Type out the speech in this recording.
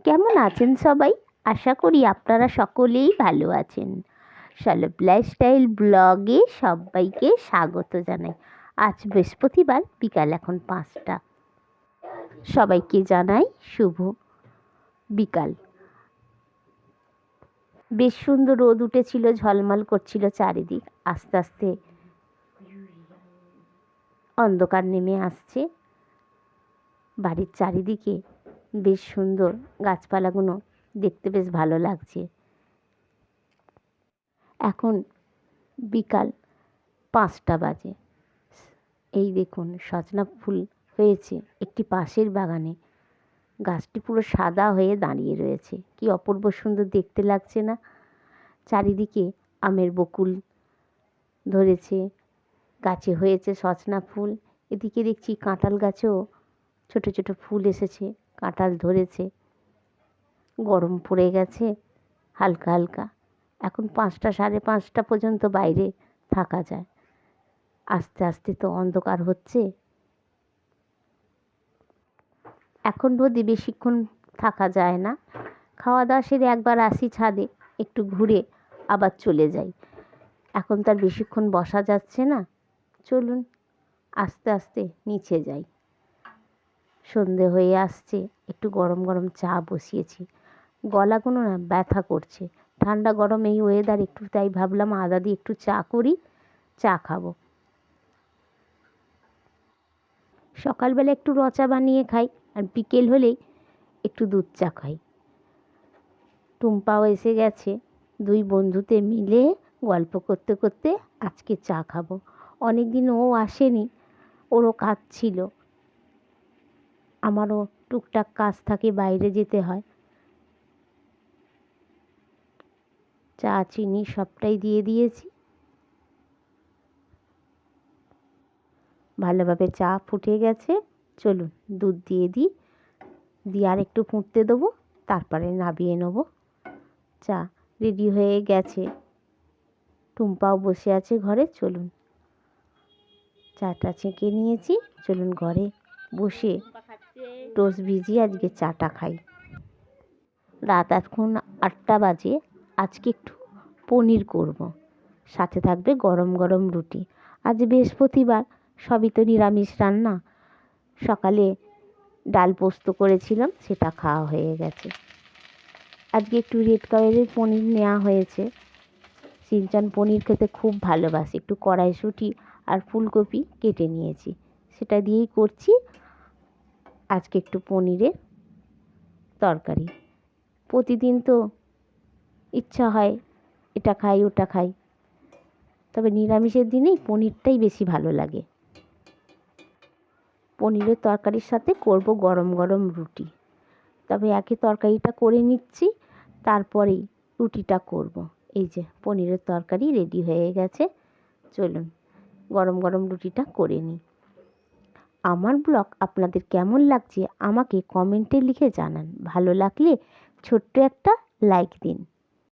কেমন আছেন সবাই? আশা করি আপনারা সকলেই ভালো আছেন। সলভ লাইফস্টাইল ব্লগে সবাইকে স্বাগত জানাই। আজ বৃহস্পতিবার, বিকাল এখন 5টা। সবাইকে জানাই শুভ বিকাল। বেশ সুন্দর রোদ উঠেছিল, ঝলমল করছিল চারিদিক। আস্তে আস্তে অন্ধকার নেমে আসছে। বাড়ির চারিদিকে বেশ সুন্দর গাছপালাগুলো দেখতে বেশ ভালো লাগছে। এখন বিকাল 5টা বাজে। এই দেখুন, সজনা ফুল হয়েছে একটি পাশের বাগানে। গাছটি পুরো সাদা হয়ে দাঁড়িয়ে রয়েছে। কি অপূর্ব সুন্দর দেখতে লাগছে না? চারিদিকে আমের বকুল ধরেছে, গাছে হয়েছে সজনা ফুল। এদিকে দেখছি কাঁঠাল গাছেও ছোট ছোট ফুল এসেছে, কাঁঠাল ধরেছে। গরম পড়ে গেছে হালকা হালকা। এখন 5টা, 5:30 পর্যন্ত বাইরে থাকা যায়। আস্তে আস্তে তো অন্ধকার হচ্ছে। এখন রোদে বেশিক্ষণ থাকা যায় না। খাওয়া দাওয়া সেরে একবার আসি ছাদে, একটু ঘুরে আবার চলে যাই। এখন তার বেশিক্ষণ বসা যাচ্ছে না। চলুন আস্তে আস্তে নিচে যাই। সন্ধে হয়ে আসছে, একটু গরম গরম চা বসিয়েছি। গলাগুলো না ব্যথা করছে। ঠান্ডা গরম এই ওয়েদার, একটু তাই ভাবলাম আদা দিয়ে একটু চা করি, চা খাবো। সকালবেলা একটু র চা বানিয়ে খাই, আর বিকেল হলেই একটু দুধ চা খাই। টুম্পাও এসে গেছে। দুই বন্ধুতে মিলে গল্প করতে করতে আজকে চা খাবো। অনেক দিন ও আসেনি, ওরও কাজ ছিল, আমারও টুকটাক কাজ থাকে, বাইরে যেতে হয়। চা চিনি সবটাই দিয়ে দিয়েছি। ভালোভাবে চা ফুটে গেছে। চলুন দুধ দিয়ে দিই, দিয়ে আর একটু ফুটতে দেবো, তারপরে নামিয়ে নেবো। চা রেডি হয়ে গেছে। টুম্পাও বসে আছে ঘরে। চলুন চাটা ছেঁকে নিয়েছি। চলুন ঘরে বসে টোস্ট ভিজিয়ে আজকে চাটা খাই। রাত এখন 8টা বাজে। আজকে একটু পনির করব, সাথে থাকবে গরম গরম রুটি। আজ বৃহস্পতিবার, সবই তো নিরামিষ রান্না। সকালে ডাল পোস্ত করেছিলাম, সেটা খাওয়া হয়ে গেছে। আজকে একটু রেড কালারের পনির নেওয়া হয়েছে। সিনচান পনির খেতে খুব ভালোবাসে। একটু কড়াইশুঁটি আর ফুলকপি কেটে নিয়েছি, সেটা দিয়েই করছি আজকে একটু পনিরের তরকারি। প্রতিদিন তো ইচ্ছা হয় এটা খাই ওটা খাই, তবে নিরামিষের দিনেই পনিরটাই বেশি ভালো লাগে। পনিরের তরকারির সাথে করব গরম গরম রুটি। তবে একে তরকারিটা করে নিচ্ছি, তারপরেই রুটিটা করব। এই যে পনিরের তরকারি রেডি হয়ে গেছে। চলুন গরম গরম রুটিটা করে নিই। আমার ব্লগ আপনাদের কেমন লাগছে আমাকে কমেন্টে লিখে জানান। ভালো লাগলে ছোট্ট একটা লাইক দিন।